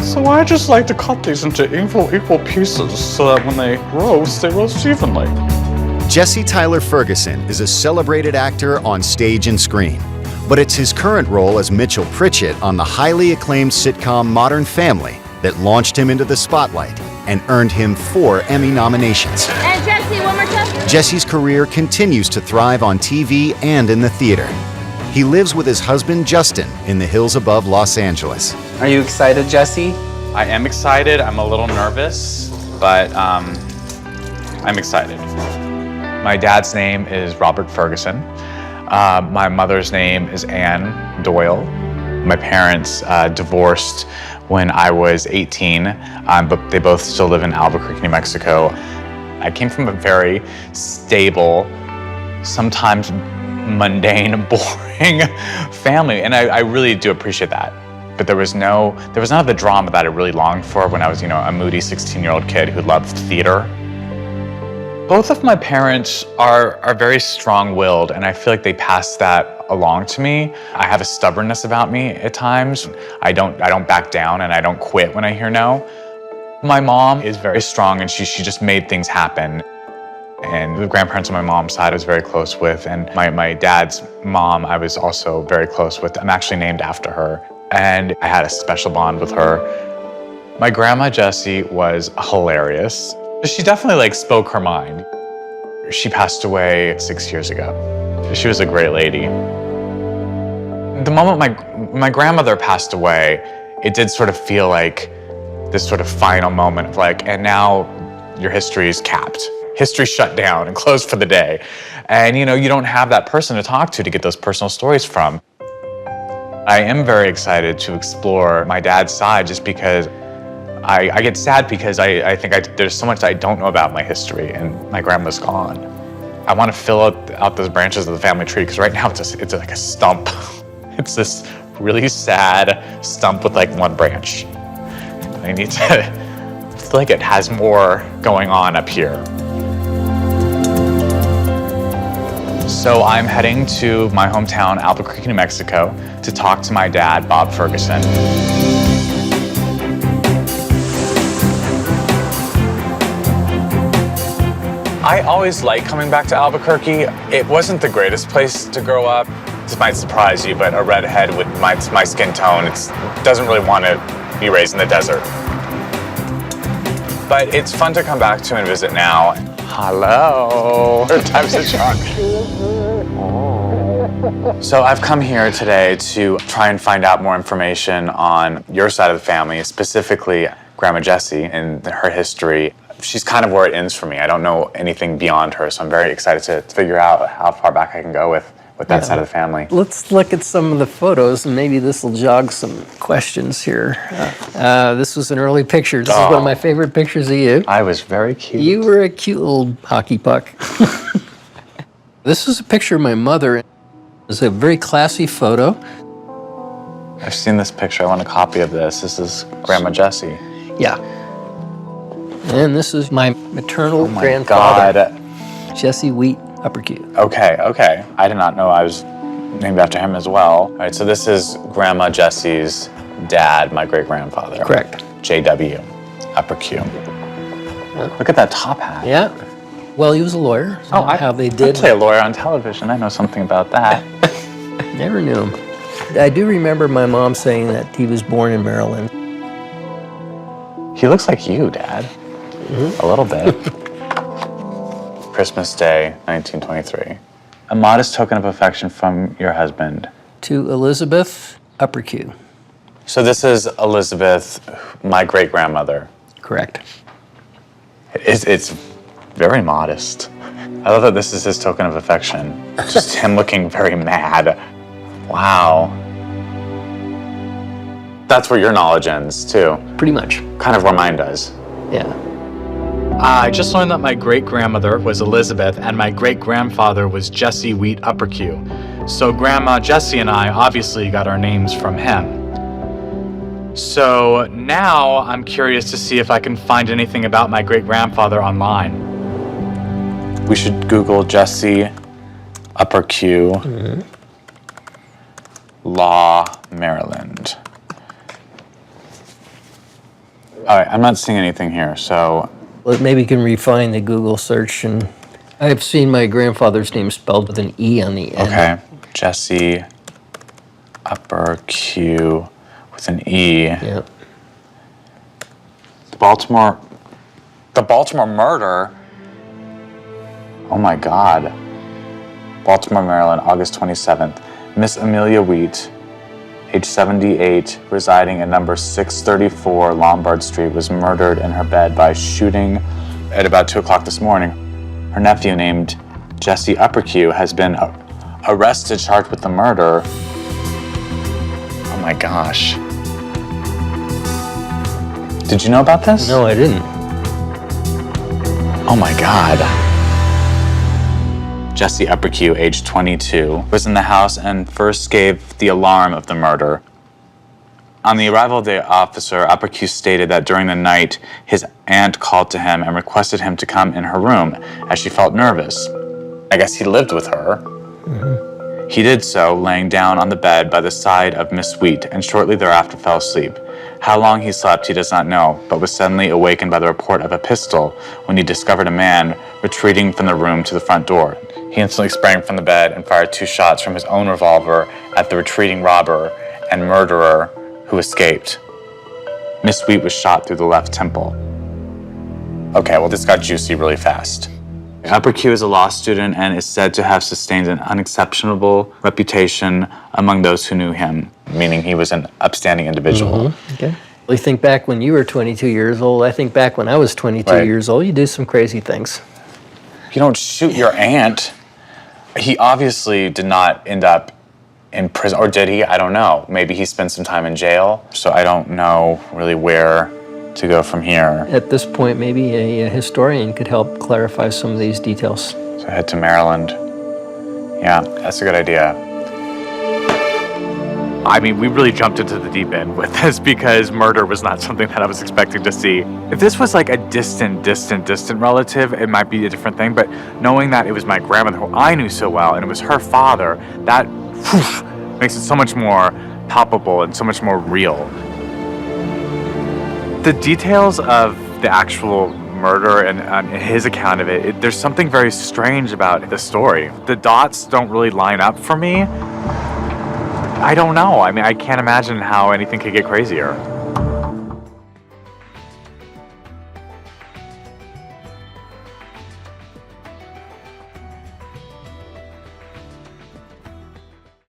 So I just like to cut these into equal pieces so that when they roast evenly. Jesse Tyler Ferguson is a celebrated actor on stage and screen, but it's his current role as Mitchell Pritchett on the highly acclaimed sitcom Modern Family that launched him into the spotlight and earned him 4 Emmy nominations. And Jesse, one more time. Jesse's career continues to thrive on TV and in the theater. He lives with his husband Justin in the hills above Los Angeles. Are you excited, Jesse? I am excited. I'm a little nervous, but I'm excited. My dad's name is Robert Ferguson. My mother's name is Ann Doyle. My parents divorced when I was 18, but they both still live in Albuquerque, New Mexico. I came from a very stable, sometimes mundane, boring family, and I really do appreciate that. But there was none of the drama that I really longed for when I was, a moody 16-year-old kid who loved theater. Both of my parents are very strong-willed, and I feel like they passed that along to me. I have a stubbornness about me at times. I don't back down, and I don't quit when I hear no. My mom is very strong, and she just made things happen. And the grandparents on my mom's side I was very close with, and my dad's mom I was also very close with. I'm actually named after her, and I had a special bond with her. My grandma Jessie was hilarious. She definitely spoke her mind. She passed away 6 years ago. She was a great lady. The moment my grandmother passed away, it did sort of feel like this sort of final moment of and now your history is capped. History shut down and closed for the day. And you don't have that person to talk to get those personal stories from. I am very excited to explore my dad's side just because I get sad because I think there's so much I don't know about my history, and my grandma's gone. I want to fill out those branches of the family tree because right now it's like a stump. It's this really sad stump with one branch. I need to feel like it has more going on up here. So I'm heading to my hometown, Albuquerque, New Mexico, to talk to my dad, Bob Ferguson. I always like coming back to Albuquerque. It wasn't the greatest place to grow up. This might surprise you, but a redhead with my skin tone, doesn't really want to be raised in the desert. But it's fun to come back to and visit now. Hello. Third time's a charm. So I've come here today to try and find out more information on your side of the family, specifically Grandma Jessie and her history. She's kind of where it ends for me. I don't know anything beyond her, so I'm very excited to figure out how far back I can go with that side of the family. Let's look at some of the photos, and maybe this will jog some questions here. This was an early picture. This is one of my favorite pictures of you. I was very cute. You were a cute little hockey puck. This is a picture of my mother. It's a very classy photo. I've seen this picture. I want a copy of this. This is Grandma Jessie. Yeah. And this is my maternal grandfather, Jesse Wheat Uppercute. Okay. I did not know I was named after him as well. All right, so this is Grandma Jessie's dad, my great-grandfather. Correct. J.W. Uppercute. Look at that top hat. Yeah. Well, he was a lawyer. So how they did. I play a lawyer on television. I know something about that. Never knew him. I do remember my mom saying that he was born in Maryland. He looks like you, Dad. Mm-hmm. A little bit. Christmas Day, 1923. A modest token of affection from your husband. To Elizabeth Uppercute. So this is Elizabeth, my great-grandmother. Correct. It's very modest. I love that this is his token of affection. Just him looking very mad. Wow. That's where your knowledge ends, too. Pretty much. Kind of where mine does. Yeah. I just learned that my great-grandmother was Elizabeth and my great-grandfather was Jesse Wheat Uppercute. So Grandma Jessie and I obviously got our names from him. So now I'm curious to see if I can find anything about my great-grandfather online. We should Google Jesse Uppercute, Law, Maryland. All right, I'm not seeing anything here, so Well, maybe you can refine the Google search. And I've seen my grandfather's name spelled with an E on the end. okay. Jesse, upper Q with an E. Yeah. The Baltimore murder. Oh my God. Baltimore, Maryland, August 27th. Miss Amelia Wheat, age 78, residing at number 634 Lombard Street, was murdered in her bed by shooting at about 2 o'clock this morning. Her nephew, named Jesse Upperq, has been arrested, charged with the murder. Oh my gosh. Did you know about this? No, I didn't. Oh my God. Jesse Upperq, age 22, was in the house and first gave the alarm of the murder. On the arrival of the officer, Upperq stated that during the night, his aunt called to him and requested him to come in her room as she felt nervous. I guess he lived with her. Mm-hmm. He did so, laying down on the bed by the side of Miss Wheat, and shortly thereafter fell asleep. How long he slept, he does not know, but was suddenly awakened by the report of a pistol when he discovered a man retreating from the room to the front door. He instantly sprang from the bed and fired 2 shots from his own revolver at the retreating robber and murderer who escaped. Miss Wheat was shot through the left temple. Okay, well, this got juicy really fast. Upperq is a law student and is said to have sustained an unexceptionable reputation among those who knew him, meaning he was an upstanding individual. Mm-hmm. Okay. Well, you think back when you were 22 years old. I think back when I was 22 Right. years old. You do some crazy things. You don't shoot your aunt. He obviously did not end up in prison, or did he? I don't know. Maybe he spent some time in jail, so I don't know really where to go from here. At this point, maybe a historian could help clarify some of these details. So head to Maryland. Yeah, that's a good idea. I mean, we really jumped into the deep end with this because murder was not something that I was expecting to see. If this was like a distant relative, it might be a different thing, but knowing that it was my grandmother who I knew so well and it was her father, that makes it so much more palpable and so much more real. The details of the actual murder and his account of it, there's something very strange about the story. The dots don't really line up for me. I don't know. I mean, I can't imagine how anything could get crazier.